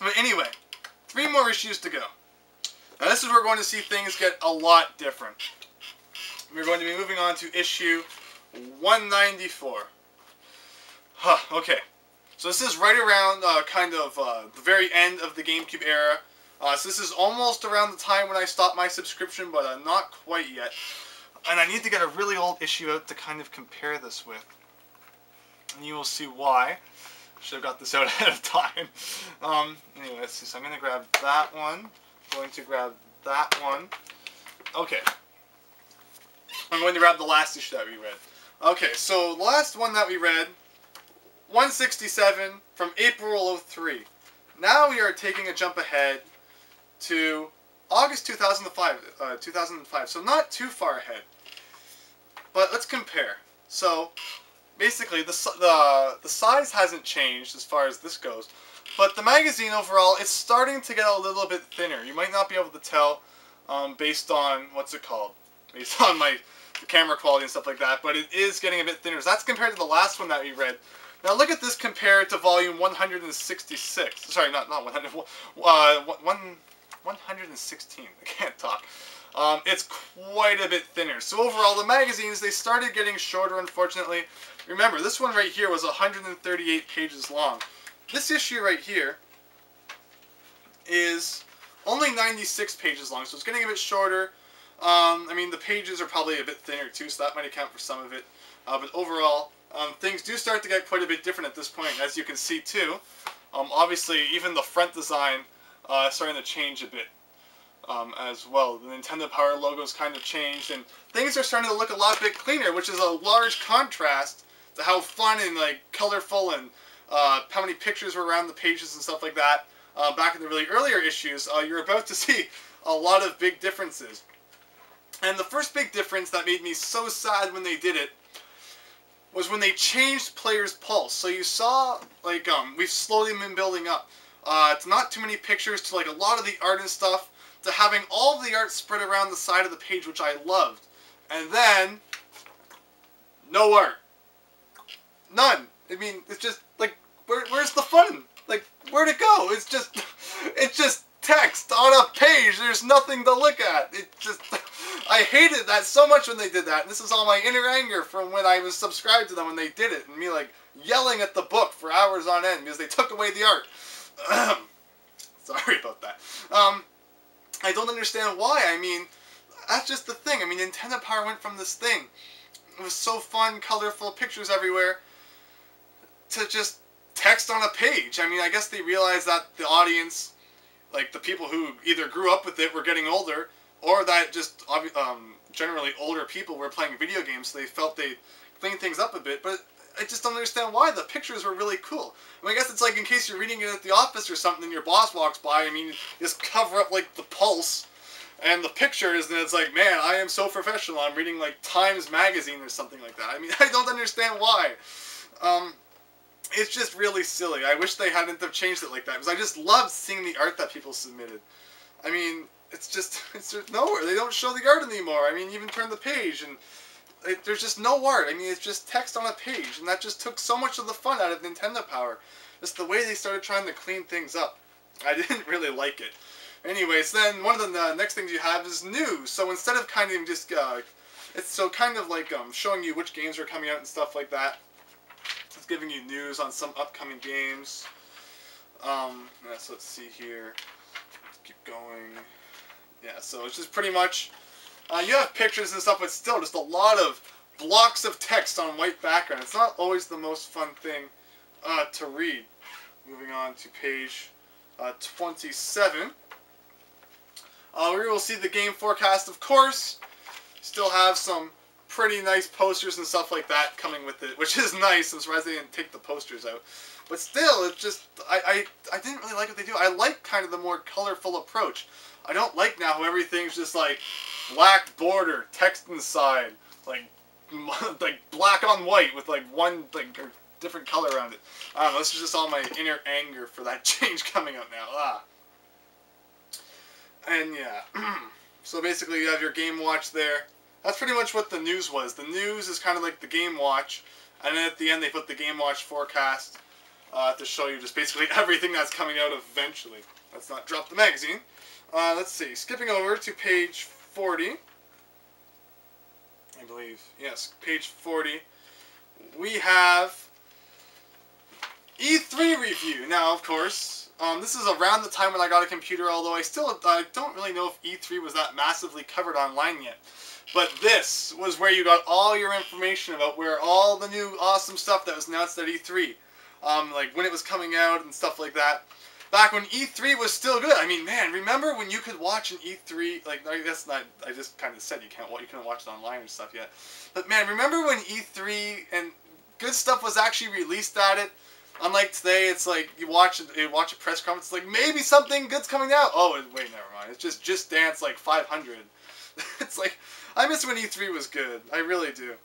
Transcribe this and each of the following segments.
But anyway, 3 more issues to go. Now this is where we're going to see things get a lot different. We're going to be moving on to issue 194. Okay. So this is right around the very end of the GameCube era. So this is almost around the time when I stopped my subscription, but not quite yet. And I need to get a really old issue out to kind of compare this with. And you will see why. Should have got this out ahead of time. Anyway, let's see. So I'm going to grab that one. Going to grab that one. Okay. I'm going to grab the last issue that we read. Okay, so the last one that we read, 167 from April '03. Now we are taking a jump ahead to August 2005. So not too far ahead. But let's compare. So basically, the size hasn't changed as far as this goes. But the magazine overall, it's starting to get a little bit thinner. You might not be able to tell based on, what's it called? Based on the camera quality and stuff like that. But it is getting a bit thinner. So that's compared to the last one that we read. Now look at this compared to volume 166. Sorry, not 100. 116. I can't talk. It's quite a bit thinner. So overall, the magazines, they started getting shorter, unfortunately. Remember, this one right here was 138 pages long. This issue right here is only 96 pages long, so it's getting a bit shorter. I mean, the pages are probably a bit thinner too, so that might account for some of it. But overall, things do start to get quite a bit different at this point, as you can see too. Obviously, even the front design is starting to change a bit as well. The Nintendo Power logo's kind of changed, and things are starting to look a lot bit cleaner, which is a large contrast to how fun and colorful and how many pictures were around the pages and stuff like that back in the really earlier issues. You're about to see a lot of big differences. And the first big difference that made me so sad when they did it was when they changed player's pulse. So you saw, we've slowly been building up. It's not too many pictures to a lot of the art and stuff, to having all of the art spread around the side of the page, which I loved. And then, no art. None. I mean, it's just, where's the fun? Where'd it go? It's just text on a page. There's nothing to look at. I hated that so much when they did that. And this is all my inner anger from when I was subscribed to them when they did it. And me, yelling at the book for hours on end because they took away the art. Sorry about that. I don't understand why. I mean, that's just the thing. I mean, Nintendo Power went from this thing. It was so fun, colorful, pictures everywhere, to just text on a page. I mean, I guess they realized that the audience, the people who either grew up with it were getting older, or that just generally older people were playing video games, so they felt they'd clean things up a bit. But I just don't understand why. The pictures were really cool. I mean, I guess it's in case you're reading it at the office or something and your boss walks by, I mean, you just cover up, the pulse and the pictures, and it's man, I am so professional. I'm reading, Times Magazine or something like that. I mean, I don't understand why. It's just really silly. I wish they hadn't have changed it like that, because I just loved seeing the art that people submitted. I mean, it's just nowhere. They don't show the art anymore. I mean, you even turn the page, and there's just no art. I mean, it's just text on a page, and that just took so much of the fun out of Nintendo Power. Just the way they started trying to clean things up. I didn't really like it. Anyways, then one of the next things you have is news. So instead of just, it's so showing you which games are coming out and stuff like that. It's giving you news on some upcoming games. So let's see here. Let's keep going. Yeah, so it's just pretty much, you have pictures and stuff, but still just a lot of blocks of text on white background. It's not always the most fun thing to read. Moving on to page 27. We will see the game forecast, of course. Still have some pretty nice posters and stuff like that coming with it, which is nice. I'm surprised they didn't take the posters out. But still, it's just, I didn't really like what they do. I like kind of the more colorful approach. I don't like now how everything's just black border, text inside, black on white with one different color around it. I don't know, this is just all my inner anger for that change coming out now. And yeah, so basically you have your Game Watch there. That's pretty much what the news was. The news is kind of like the Game Watch, and then at the end they put the Game Watch forecast. to show you just basically everything that's coming out eventually. Let's not drop the magazine. Let's see, skipping over to page 40, I believe, yes, page 40, we have E3 review. Now, of course, this is around the time when I got a computer, although I don't really know if E3 was that massively covered online yet. But this was where you got all your information about where all the new awesome stuff that was announced at E3. Like when it was coming out and stuff like that. Back when E3 was still good. I mean, man, remember when you could watch an E3, like, I guess not, I just kind of said you couldn't watch it online and stuff yet. But man, remember when E3 and good stuff was actually released at it? Unlike today, it's like you watch a press conference, it's like maybe something good's coming out. Oh, wait, never mind. It's Just Dance like 500. It's like, I miss when E3 was good. I really do.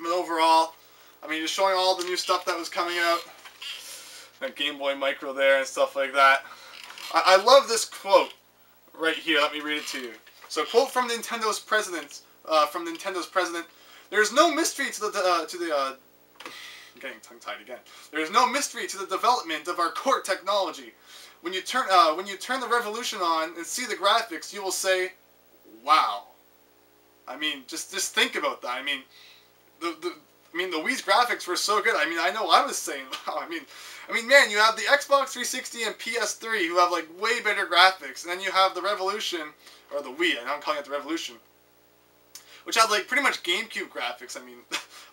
But overall, I mean, just showing all the new stuff that was coming out. That Game Boy Micro there and stuff like that. I love this quote right here. Let me read it to you. So, quote from Nintendo's president. There's no mystery to the I'm getting tongue-tied again. There is no mystery to the development of our core technology. When you turn the Revolution on and see the graphics, you will say, "Wow." I mean, just think about that. I mean, the Wii's graphics were so good. I mean, I know I was saying, wow. I mean, man, you have the Xbox 360 and PS3 who have like way better graphics, and then you have the Revolution, or the Wii. I'm calling it the Revolution, which had like pretty much GameCube graphics. I mean,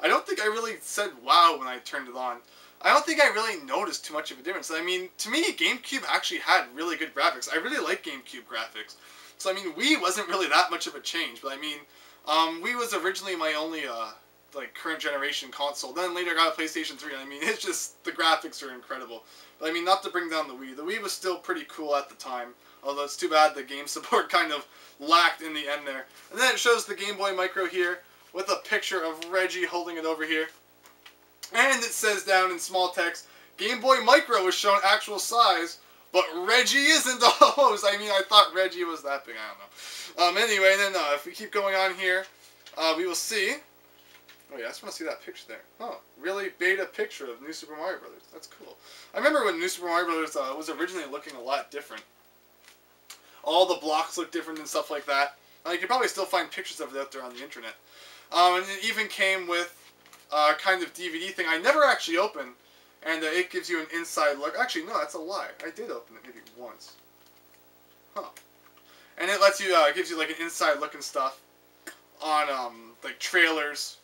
I don't think I really said wow when I turned it on. I don't think I really noticed too much of a difference. I mean, to me, GameCube actually had really good graphics. I really like GameCube graphics. So I mean, Wii wasn't really that much of a change. But I mean, Wii was originally my only like current generation console. Then later I got a PlayStation 3. And I mean, it's just the graphics are incredible. But I mean, not to bring down the Wii. The Wii was still pretty cool at the time. Although it's too bad the game support kind of lacked in the end there. And then it shows the Game Boy Micro here with a picture of Reggie holding it over here. And it says down in small text, Game Boy Micro is shown actual size, but Reggie isn't almost. I mean, I thought Reggie was that big. I don't know. Anyway, then if we keep going on here, we will see. Oh yeah, I just want to see that picture there. Oh, really beta picture of New Super Mario Brothers. That's cool. I remember when New Super Mario Brothers was originally looking a lot different. All the blocks look different and stuff like that. You can probably still find pictures of it out there on the internet. And it even came with a kind of DVD thing I never actually opened, and it gives you an inside look. Actually, no, that's a lie. I did open it maybe once. Huh. And it lets you, gives you like an inside look and stuff on like trailers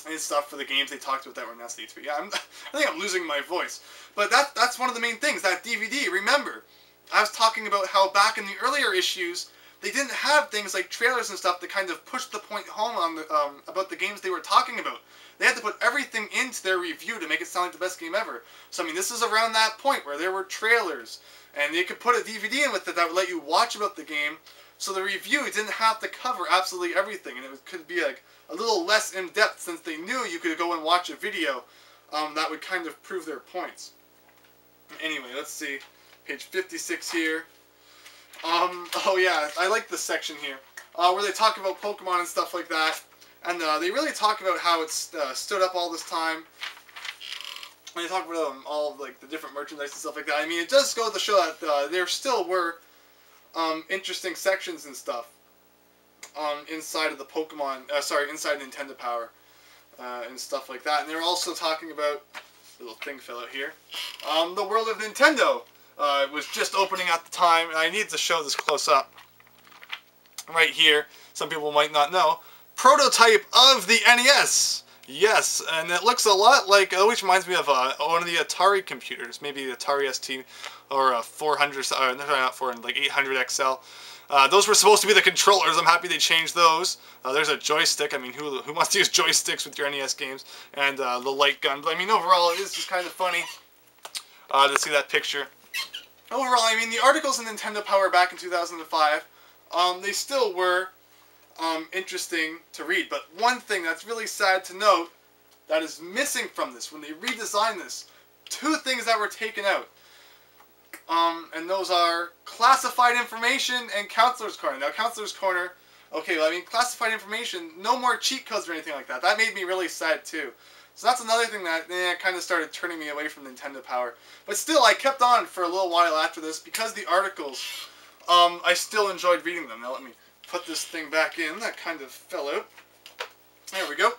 and stuff for the games they talked about that were announced at E3. Yeah, I think I'm losing my voice. But that's one of the main things, that DVD. Remember, I was talking about how back in the earlier issues, they didn't have things like trailers and stuff to kind of push the point home on the, about the games they were talking about. They had to put everything into their review to make it sound like the best game ever. So, I mean, this is around that point where there were trailers, and they could put a DVD in with it that would let you watch about the game, so the review didn't have to cover absolutely everything, and it could be like a little less in-depth since they knew you could go and watch a video that would kind of prove their points. Anyway, let's see. Page 56 here. Oh yeah, I like this section here, where they talk about Pokemon and stuff like that, and they really talk about how it's stood up all this time. And they talk about all of like the different merchandise and stuff like that. I mean, it does go to show that there still were interesting sections and stuff inside of the Pokemon, inside Nintendo Power and stuff like that. And they're also talking about, little thing fell out here, the World of Nintendo. It was just opening at the time, and I need to show this close up. Right here, some people might not know, prototype of the NES. Yes, and it looks a lot like, which reminds me of one of the Atari computers, maybe the Atari ST, or a 400, not 400, like 800 XL. Those were supposed to be the controllers. I'm happy they changed those. There's a joystick. I mean, who wants to use joysticks with your NES games? And the light gun. But I mean, overall, it is just kind of funny to see that picture. Overall, I mean, the articles in Nintendo Power back in 2005, they still were interesting to read. But one thing that's really sad to note that is missing from this, when they redesigned this, two things that were taken out. And those are classified information and Counselor's Corner. Now, Counselor's Corner, okay, well, I mean, classified information, no more cheat codes or anything like that. That made me really sad, too. So that's another thing that kind of started turning me away from Nintendo Power. But still, I kept on for a little while after this because the articles, I still enjoyed reading them. Now let me put this thing back in. That kind of fell out. There we go.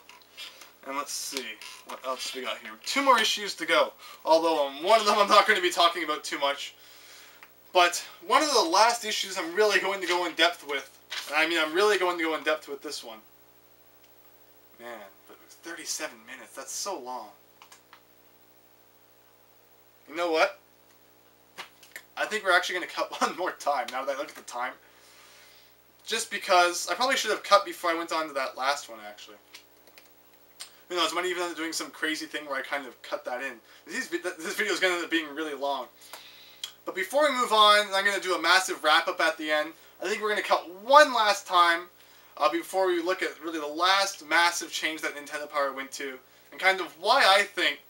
And let's see, what else we got here. 2 more issues to go. Although one of them I'm not going to be talking about too much. But one of the last issues I'm really going to go in depth with. And I mean, I'm really going to go in depth with this one. Man, but it was 37 minutes. That's so long. You know what? I think we're actually going to cut one more time now that I look at the time. Just because I probably should have cut before I went on to that last one, actually. Who knows, I might even end up doing some crazy thing where I kind of cut that in. This video is going to end up being really long. But before we move on, I'm going to do a massive wrap-up at the end. I think we're going to cut one last time before we look at really the last massive change that Nintendo Power went to. And kind of why I think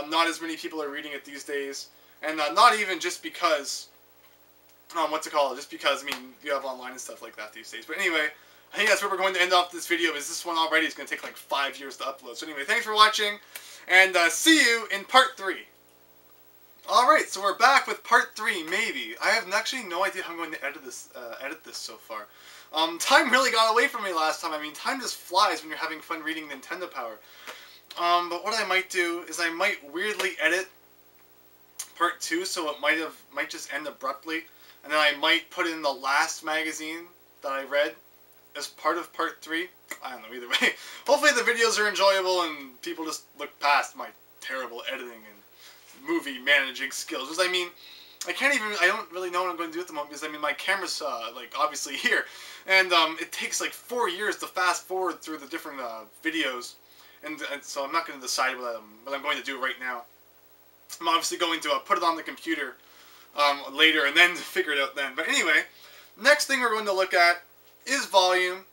not as many people are reading it these days. And not even just because, just because, I mean, you have online and stuff like that these days. But anyway, I think that's where we're going to end off this video, is this one already is going to take like 5 years to upload. So anyway, thanks for watching, and see you in part 3. Alright, so we're back with part 3, maybe. I have actually no idea how I'm going to edit this so far. Time really got away from me last time. I mean, time just flies when you're having fun reading Nintendo Power. But what I might do is I might weirdly edit part 2, so it might just end abruptly, and then I might put in the last magazine that I read as part of part 3. I don't know, either way. Hopefully the videos are enjoyable and people just look past my terrible editing and movie managing skills. Because I mean, I don't really know what I'm going to do at the moment, because I mean my camera's like obviously here, and it takes like 4 years to fast forward through the different videos, and so I'm not going to decide what I'm going to do right now. I'm obviously going to put it on the computer later and then figure it out then. But anyway, next thing we're going to look at is volume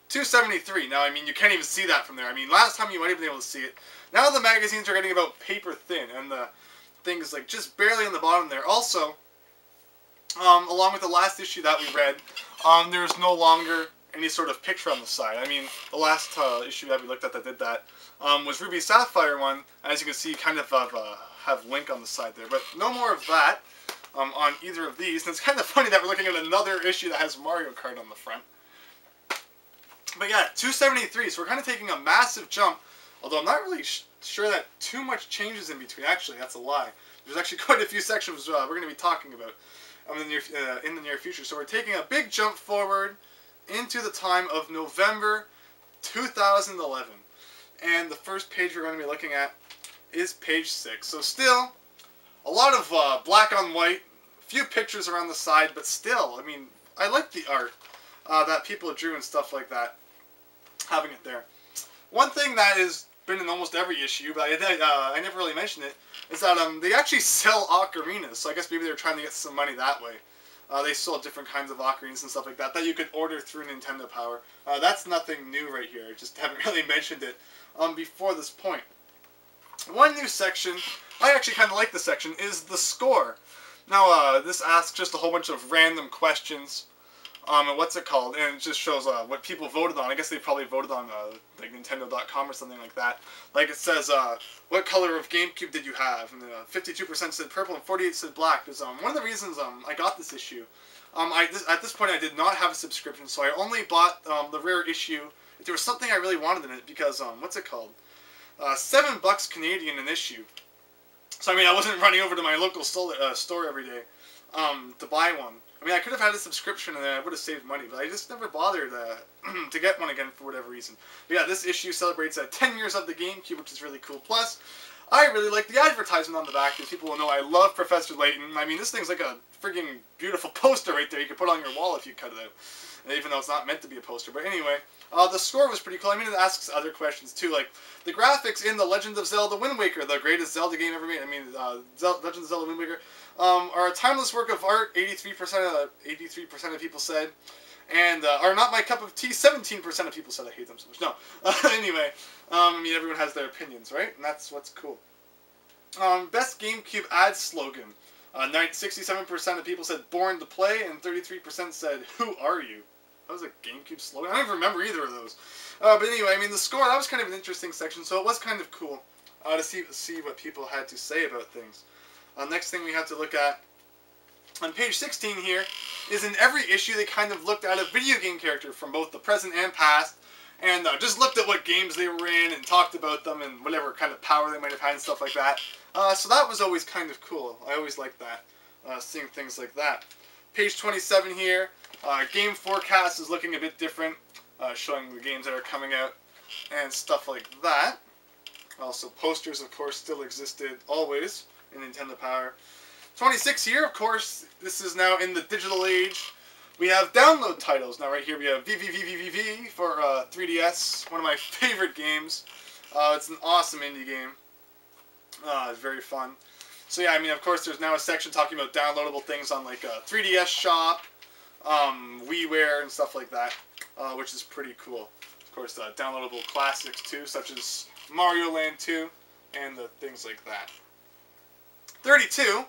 273. Now, I mean, you can't even see that from there. I mean, last time you might have been able to see it. Now the magazines are getting about paper thin, and the thing is like just barely on the bottom there. Also, along with the last issue that we read, there's no longer any sort of picture on the side. I mean, the last issue that we looked at that did that was Ruby Sapphire one. As you can see, kind of have Link on the side there, but no more of that on either of these. And it's kind of funny that we're looking at another issue that has Mario Kart on the front. But yeah, 273, so we're kind of taking a massive jump, although I'm not really sure that too much changes in between. Actually, that's a lie. There's actually quite a few sections we're going to be talking about in the near future. So we're taking a big jump forward into the time of November 2011. And the first page we're going to be looking at is page 6. So still, a lot of black on white, a few pictures around the side, but still, I mean, I like the art that people drew and stuff like that, having it there. One thing that has been in almost every issue, but I never really mentioned it, is that they actually sell ocarinas, so I guess maybe they're trying to get some money that way. They sold different kinds of ocarinas and stuff like that you could order through Nintendo Power. That's nothing new right here, I just haven't really mentioned it before this point. One new section, I actually kind of like this section, is the score. Now, this asks just a whole bunch of random questions. And what's it called? And it just shows what people voted on. I guess they probably voted on like Nintendo.com or something like that. Like it says, what color of GameCube did you have? And 52% said purple and 48% said black. Because one of the reasons I got this issue, at this point I did not have a subscription, so I only bought the rare issue if there was something I really wanted in it. Because what's it called? $7 Canadian an issue. So I mean, I wasn't running over to my local store every day to buy one. I mean, I could have had a subscription and I would have saved money, but I just never bothered to get one again for whatever reason. But yeah, this issue celebrates 10 years of the GameCube, which is really cool. Plus, I really like the advertisement on the back, because people will know I love Professor Layton. I mean, this thing's like a friggin' beautiful poster right there you could put on your wall if you cut it out. Even though it's not meant to be a poster. But anyway, the score was pretty cool. I mean, it asks other questions too, like the graphics in The Legend of Zelda Wind Waker, the greatest Zelda game ever made. I mean, Legend of Zelda Wind Waker, are a timeless work of art. 83% of people said, and are not my cup of tea. 17% of people said I hate them so much. No, anyway, I mean, everyone has their opinions, right? And that's what's cool. Best GameCube ad slogan. 67% of people said "Born to Play," and 33% said "Who are you?" That was a GameCube slogan. I don't even remember either of those. But anyway, I mean, the score, that was kind of an interesting section, so it was kind of cool to see what people had to say about things. Next thing we have to look at on page 16 here is in every issue they kind of looked at a video game character from both the present and past, and just looked at what games they were in and talked about them and whatever kind of power they might have had and stuff like that. So that was always kind of cool. I always liked that, seeing things like that. Page 27 here, game forecast is looking a bit different, showing the games that are coming out and stuff like that. Also, posters, of course, still existed always in Nintendo Power. 26 here, of course, this is now in the digital age. We have download titles. Now right here we have VVVVVV for 3DS, one of my favorite games. It's an awesome indie game. It's very fun. So yeah, I mean, of course, there's now a section talking about downloadable things on like 3DS Shop, WiiWare, and stuff like that, which is pretty cool. Of course, downloadable classics too, such as Mario Land 2, and things like that. 32,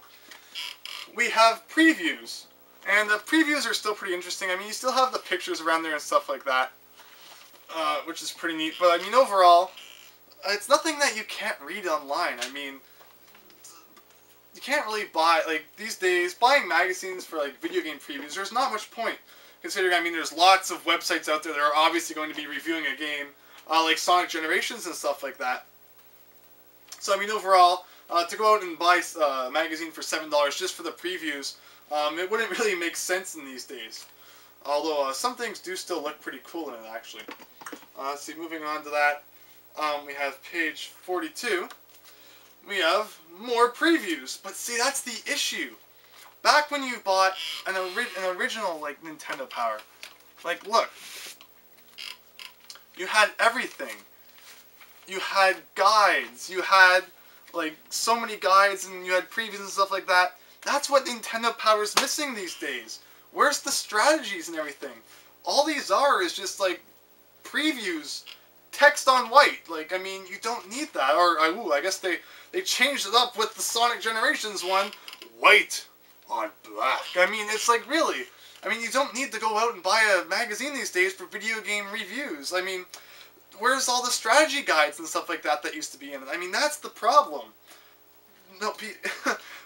we have previews. And the previews are still pretty interesting. I mean, you still have the pictures around there and stuff like that, which is pretty neat. But I mean, overall, it's nothing that you can't read online. I mean, you can't really buy, like, these days, buying magazines for, like, video game previews, there's not much point. Considering, I mean, there's lots of websites out there that are obviously going to be reviewing a game, like Sonic Generations and stuff like that. So, I mean, overall, to go out and buy a magazine for $7 just for the previews, it wouldn't really make sense in these days. Although, some things do still look pretty cool in it, actually. Let's see, moving on to that, we have page 42. We have more previews. But see, that's the issue. Back when you bought an original, like, Nintendo Power, like, look, you had everything. You had guides, you had, like, so many guides, and you had previews and stuff like that. That's what Nintendo Power is missing these days. Where's the strategies and everything? All these are is just, like, previews, text on white. Like, I mean, you don't need that. Or, I guess they changed it up with the Sonic Generations one, white on black. I mean, it's like, really? I mean, you don't need to go out and buy a magazine these days for video game reviews. I mean, where's all the strategy guides and stuff like that that used to be in it? I mean, that's the problem. No,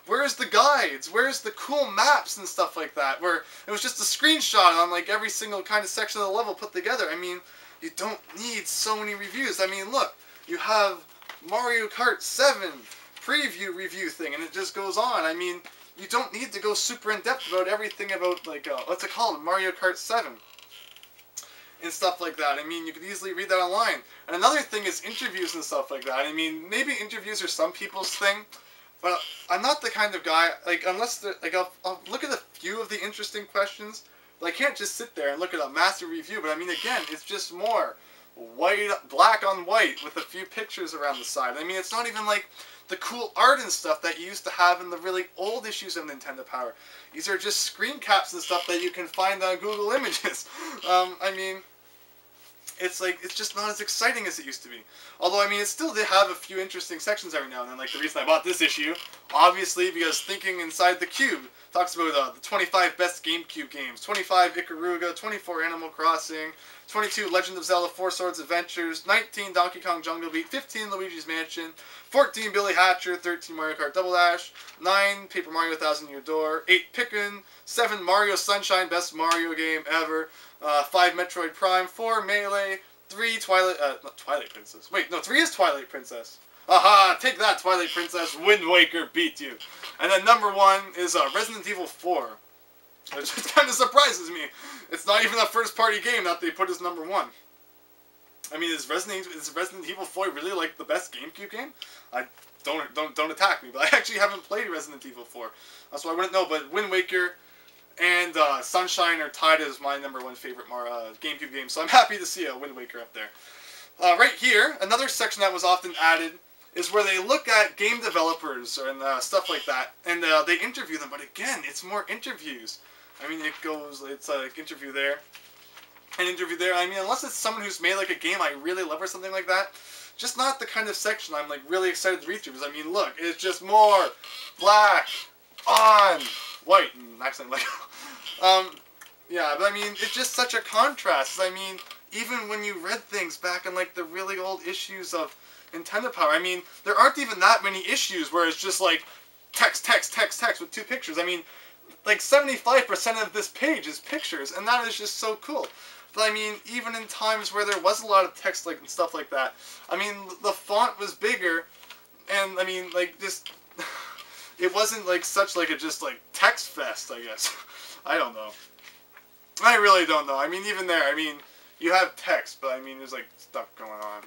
where's the guides? Where's the cool maps and stuff like that? Where it was just a screenshot on like every single kind of section of the level put together. I mean, you don't need so many reviews. I mean, look, you have Mario Kart 7 preview review thing, and it just goes on. I mean, you don't need to go super in-depth about everything about, like, what's it called? Mario Kart 7. And stuff like that. I mean, you could easily read that online. And another thing is interviews and stuff like that. I mean, maybe interviews are some people's thing, but I'm not the kind of guy, like, unless, like, I'll look at a few of the interesting questions, but I can't just sit there and look at a massive review. But I mean, again, it's just more white, black on white with a few pictures around the side. I mean, it's not even like the cool art and stuff that you used to have in the really old issues of Nintendo Power. These are just screen caps and stuff that you can find on Google Images. I mean, it's like, it's just not as exciting as it used to be. Although, I mean, it still did have a few interesting sections every now and then. Like, the reason I bought this issue, obviously, because Thinking Inside the Cube talks about the 25 best GameCube games, 25 Ikaruga, 24 Animal Crossing, 22 Legend of Zelda 4 Swords Adventures, 19 Donkey Kong Jungle Beat, 15 Luigi's Mansion, 14 Billy Hatcher, 13 Mario Kart Double Dash, 9 Paper Mario Thousand Year Door, 8 Pikmin, 7 Mario Sunshine, best Mario game ever, 5 Metroid Prime, 4 Melee, 3 not Twilight Princess. Wait, no, 3 is Twilight Princess. Aha, take that, Twilight Princess, Wind Waker beat you. And then number 1 is Resident Evil 4. Which kind of surprises me. It's not even a first-party game that they put as number 1. I mean, is Resident Evil 4 really like the best GameCube game? Don't attack me, but I actually haven't played Resident Evil 4, so I wouldn't know. But Wind Waker and Sunshine are tied as my number 1 favorite GameCube game, so I'm happy to see a Wind Waker up there. Right here, another section that was often added is where they look at game developers and stuff like that, and they interview them. But again, it's more interviews. I mean, it's like interview there, and interview there. I mean, unless it's someone who's made like a game I really love or something like that, just not the kind of section I'm like really excited to read through. Because I mean, look, it's just more black on white and accent like. Yeah, but I mean, it's just such a contrast. I mean, even when you read things back in like the really old issues of Nintendo Power, I mean, there aren't even that many issues where it's just like text, text, text, text with 2 pictures. I mean, like 75% of this page is pictures, and that is just so cool. But I mean, even in times where there was a lot of text like and stuff like that, I mean, the font was bigger, and I mean, like just it wasn't like such like a just like text fest, I guess. I don't know. I really don't know. I mean, even there, I mean, you have text, but I mean, there's like stuff going on.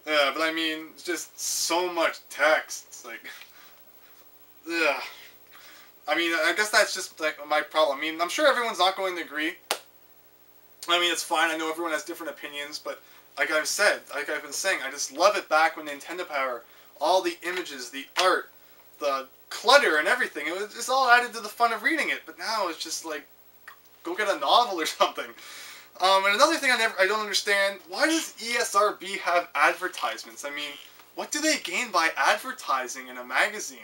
Yeah, but I mean, it's just so much text. It's like, yeah. I mean, I guess that's just like my problem. I mean, I'm sure everyone's not going to agree. I mean, it's fine. I know everyone has different opinions, but like I've said, like I've been saying, I just love it back when Nintendo Power, all the images, the art, the clutter and everything, it was just all added to the fun of reading it. But now it's just like, go get a novel or something. And another thing I don't understand, why does ESRB have advertisements? I mean, what do they gain by advertising in a magazine?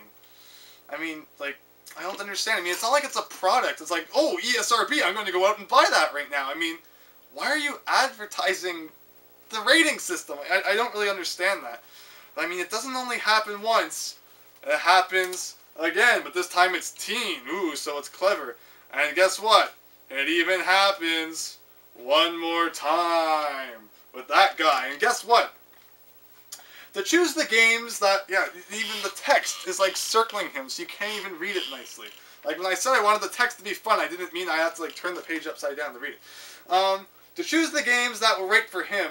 I mean, like, I don't understand. I mean, it's not like it's a product. It's like, oh, ESRB, I'm going to go out and buy that right now. I mean, why are you advertising the rating system? I don't really understand that. But, I mean, it doesn't only happen once. It happens again, but this time it's teen. Ooh, so it's clever. And guess what? It even happens one more time with that guy. And guess what? To choose the games that, yeah, even the text is like circling him, so you can't even read it nicely. Like when I said I wanted the text to be fun, I didn't mean I had to like turn the page upside down to read it. To choose the games that were right for him,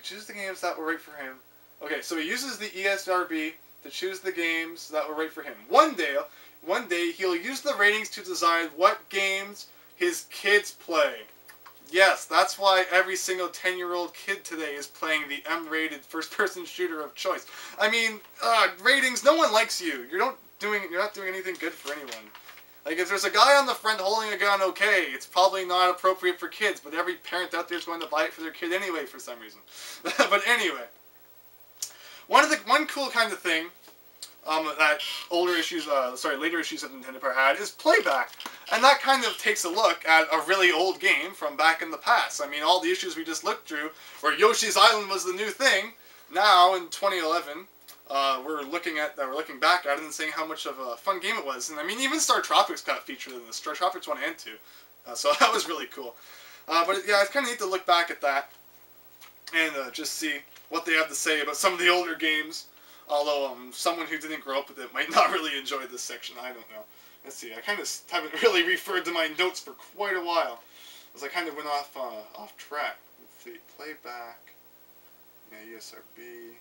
choose the games that were right for him. Okay, so he uses the ESRB to choose the games that were right for him. One day he'll use the ratings to decide what games his kids play. Yes, that's why every single 10-year-old kid today is playing the M-rated first-person shooter of choice. I mean, ratings, no one likes you. You're not doing anything good for anyone. Like, if there's a guy on the front holding a gun, okay, it's probably not appropriate for kids, but every parent out there is going to buy it for their kid anyway for some reason. But anyway, one cool kind of thing that later issues of Nintendo Power had is playback. And that kind of takes a look at a really old game from back in the past. I mean, all the issues we just looked through, where Yoshi's Island was the new thing, now in 2011, we're looking back at it and saying how much of a fun game it was. And I mean, even Star Tropics got featured in this, Star Tropics 1 and 2. So that was really cool. But yeah, it's kind of neat to look back at that and just see what they have to say about some of the older games. Although someone who didn't grow up with it might not really enjoy this section. I don't know. Let's see. I kind of haven't really referred to my notes for quite a while, as I kind of went off track. Let's see. Playback. Yeah, ESRB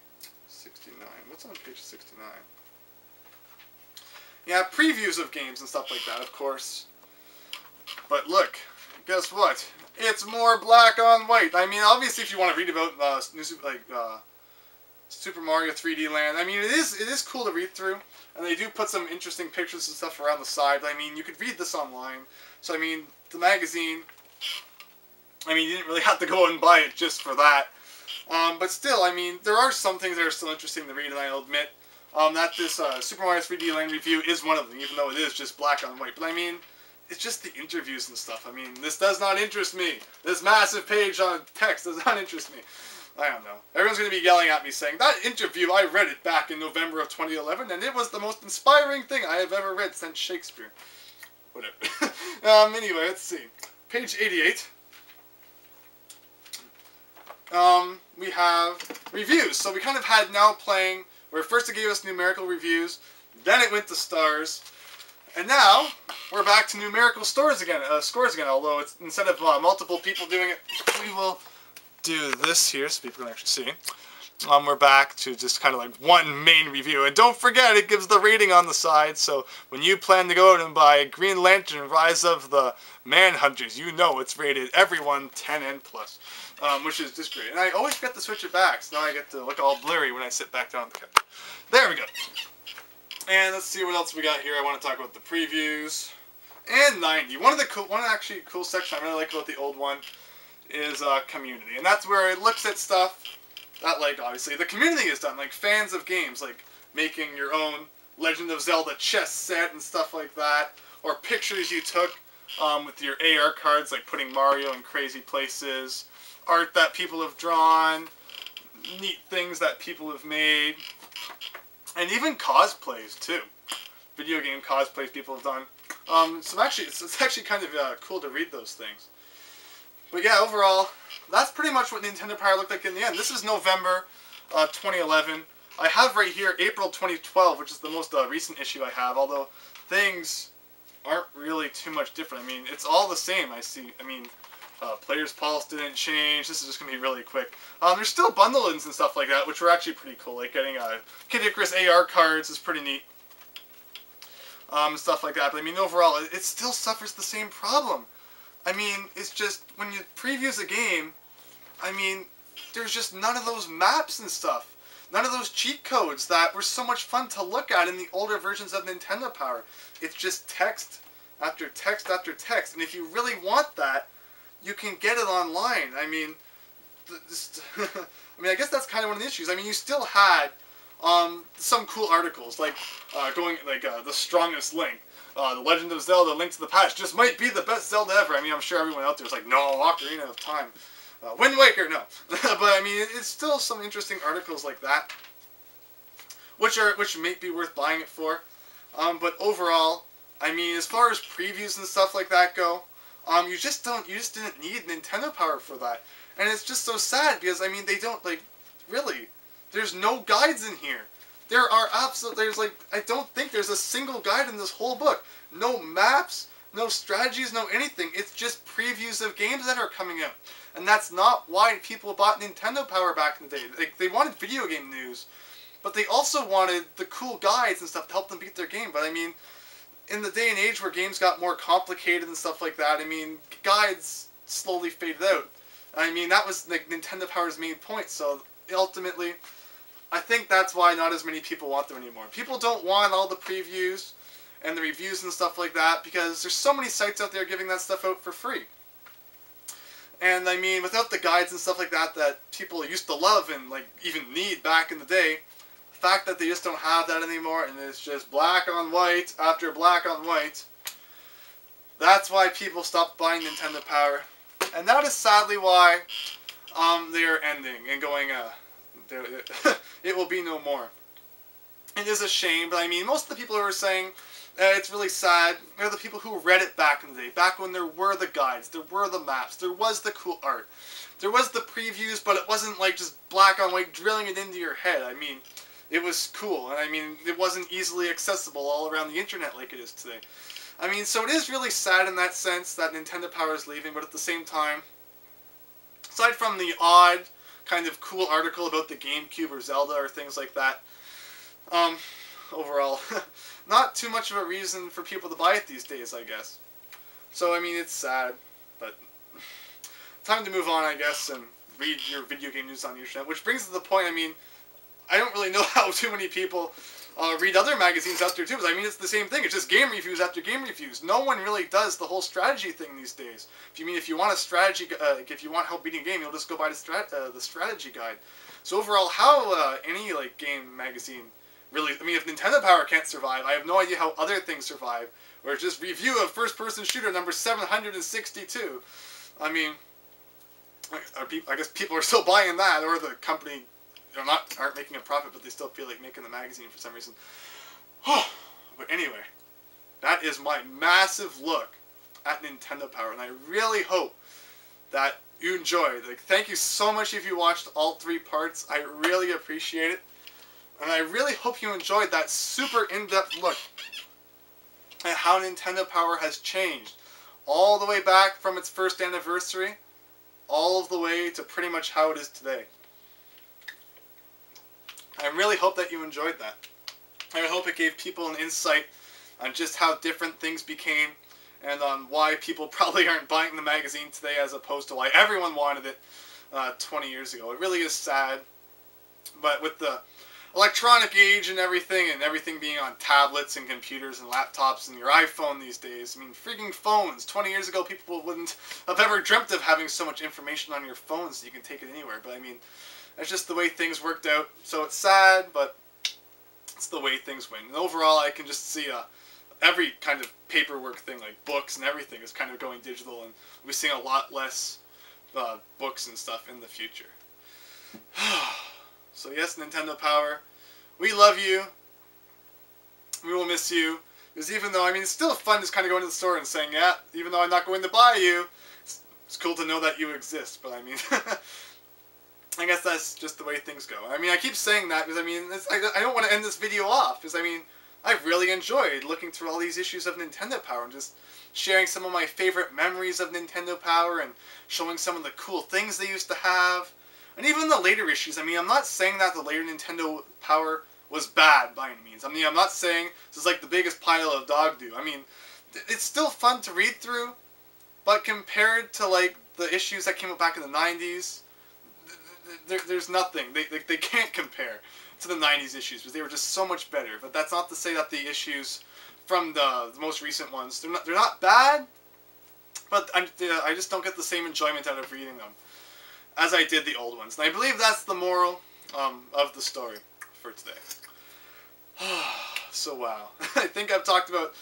69. What's on page 69? Yeah, previews of games and stuff like that, of course. But look, guess what? It's more black on white. I mean, obviously, if you want to read about Super Mario 3D Land, I mean, it is cool to read through, and they do put some interesting pictures and stuff around the side. But I mean, you could read this online. So I mean, the magazine, I mean, you didn't really have to go and buy it just for that. But still, I mean, there are some things that are still interesting to read, and I'll admit that this Super Mario 3D Land review is one of them, even though it is just black on white. But I mean, it's just the interviews and stuff. I mean, this does not interest me. This massive page on text does not interest me. I don't know. Everyone's going to be yelling at me saying, that interview, I read it back in November of 2011, and it was the most inspiring thing I have ever read since Shakespeare. Whatever. Anyway, let's see. Page 88. We have reviews. So we kind of had Now Playing, where first it gave us numerical reviews, then it went to stars, and now we're back to numerical scores again, although it's instead of multiple people doing it, we will do this here so people can actually see. We're back to just kind of like one main review. And don't forget, it gives the rating on the side, so when you plan to go out and buy Green Lantern Rise of the Manhunters, you know it's rated everyone 10 and plus, which is just great. And I always forget to switch it back, so now I get to look all blurry when I sit back down on the couch. There we go. And let's see what else we got here. I want to talk about the previews. And 90. One actually cool section I really like about the old one is community, and that's where it looks at stuff that, like, obviously the community has done, like fans of games, like making your own Legend of Zelda chess set and stuff like that, or pictures you took with your AR cards, like putting Mario in crazy places, art that people have drawn, neat things that people have made, and even cosplays too. Video game cosplays people have done. So actually, it's actually kind of cool to read those things. But yeah, overall, that's pretty much what Nintendo Power looked like in the end. This is November 2011. I have right here April 2012, which is the most recent issue I have, although things aren't really too much different. I mean, it's all the same, I see. I mean, Player's Pulse didn't change. This is just going to be really quick. There's still bundle-ins and stuff like that, which were actually pretty cool. Like getting Kid Icarus AR cards is pretty neat. Stuff like that. But I mean, overall, it still suffers the same problem. I mean, it's just, when you previews a game, I mean, there's just none of those maps and stuff. None of those cheat codes that were so much fun to look at in the older versions of Nintendo Power. It's just text after text after text. And if you really want that, you can get it online. I mean, I guess that's kind of one of the issues. I mean, you still had some cool articles, like The Strongest Link. The Legend of Zelda: Link to the Past just might be the best Zelda ever. I mean, I'm sure everyone out there is like, no, Ocarina of Time. Wind Waker, no. But I mean, it's still some interesting articles like that, which may be worth buying it for. But overall, I mean, as far as previews and stuff like that go, you just didn't need Nintendo Power for that. And it's just so sad because, I mean, they don't, like, really, there's no guides in here. I don't think there's a single guide in this whole book. No maps, no strategies, no anything. It's just previews of games that are coming out. And that's not why people bought Nintendo Power back in the day. They wanted video game news, but they also wanted the cool guides and stuff to help them beat their game. But I mean, in the day and age where games got more complicated and stuff like that, I mean, guides slowly faded out. I mean, that was like Nintendo Power's main point. So ultimately, I think that's why not as many people want them anymore. People don't want all the previews and the reviews and stuff like that because there's so many sites out there giving that stuff out for free. And I mean, without the guides and stuff like that that people used to love and like even need back in the day, the fact that they just don't have that anymore and it's just black on white after black on white, that's why people stopped buying Nintendo Power. And that is sadly why they are ending and going, it will be no more. It is a shame, but I mean, most of the people who are saying it's really sad are the people who read it back in the day, back when there were the guides, there were the maps, there was the cool art, there was the previews, but it wasn't like just black on white drilling it into your head. I mean, it was cool, and I mean, it wasn't easily accessible all around the internet like it is today. I mean, so it is really sad in that sense that Nintendo Power is leaving, but at the same time, aside from the odd kind of cool article about the GameCube or Zelda or things like that, overall, not too much of a reason for people to buy it these days, I guess. So, I mean, it's sad, but time to move on, I guess, and read your video game news on the internet, which brings to the point, I mean, I don't really know how too many people read other magazines out there, too, because, I mean, it's the same thing. It's just game reviews after game reviews. No one really does the whole strategy thing these days. If you want a strategy, if you want help beating a game, you'll just go buy the strategy guide. So, overall, how any, like, game magazine really, I mean, if Nintendo Power can't survive, I have no idea how other things survive. Or it's just review of first-person shooter number 762. I mean, I guess people are still buying that, or the company aren't making a profit, but they still feel like making the magazine for some reason. But anyway, that is my massive look at Nintendo Power, and I really hope that you enjoyed. Like, thank you so much if you watched all 3 parts. I really appreciate it. And I really hope you enjoyed that super in-depth look at how Nintendo Power has changed. All the way back from its first anniversary, all of the way to pretty much how it is today. I really hope that you enjoyed that. I hope it gave people an insight on just how different things became and on why people probably aren't buying the magazine today as opposed to why everyone wanted it 20 years ago. It really is sad. But with the electronic age and everything being on tablets and computers and laptops and your iPhone these days. I mean, freaking phones. 20 years ago, people wouldn't have ever dreamt of having so much information on your phone so you can take it anywhere. But I mean, that's just the way things worked out. So it's sad, but It's the way things went. And overall, I can just see every kind of paperwork thing, like books and everything, is kind of going digital, and we're seeing a lot less books and stuff in the future. So yes, Nintendo Power, we love you. We will miss you. Because even though, I mean, it's still fun just kind of going to the store and saying, yeah, even though I'm not going to buy you, it's cool to know that you exist. But I mean, I guess that's just the way things go. I mean, I keep saying that because, I mean, I don't want to end this video off. Because, I mean, I've really enjoyed looking through all these issues of Nintendo Power and just sharing some of my favorite memories of Nintendo Power and showing some of the cool things they used to have. And even the later issues. I mean, I'm not saying that the later Nintendo Power was bad by any means. I mean, I'm not saying this is like the biggest pile of dog do. I mean, it's still fun to read through, but compared to like the issues that came out back in the 90s, there's nothing. They can't compare to the 90s issues because they were just so much better. But that's not to say that the issues from the most recent ones, they're not bad, but I just don't get the same enjoyment out of reading them as I did the old ones. And I believe that's the moral of the story for today. So wow. I think I've talked about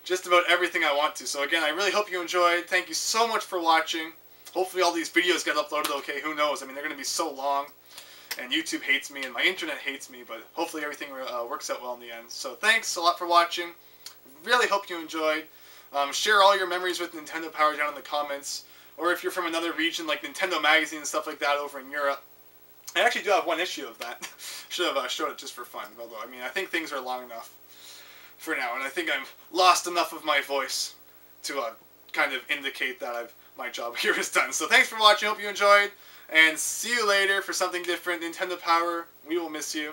just about everything I want to. So again, I really hope you enjoyed. Thank you so much for watching. Hopefully all these videos get uploaded okay. Who knows? I mean, they're going to be so long. And YouTube hates me and my internet hates me. But hopefully everything works out well in the end. So thanks a lot for watching. Really hope you enjoyed. Share all your memories with Nintendo Power down in the comments. Or if you're from another region like Nintendo Magazine and stuff like that over in Europe. I actually do have one issue of that. Should have showed it just for fun. Although, I mean, I think things are long enough for now. And I think I've lost enough of my voice to kind of indicate that my job here is done. So thanks for watching. Hope you enjoyed. And see you later for something different. Nintendo Power, we will miss you.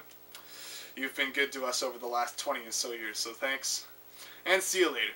You've been good to us over the last 20 or so years. So thanks. And see you later.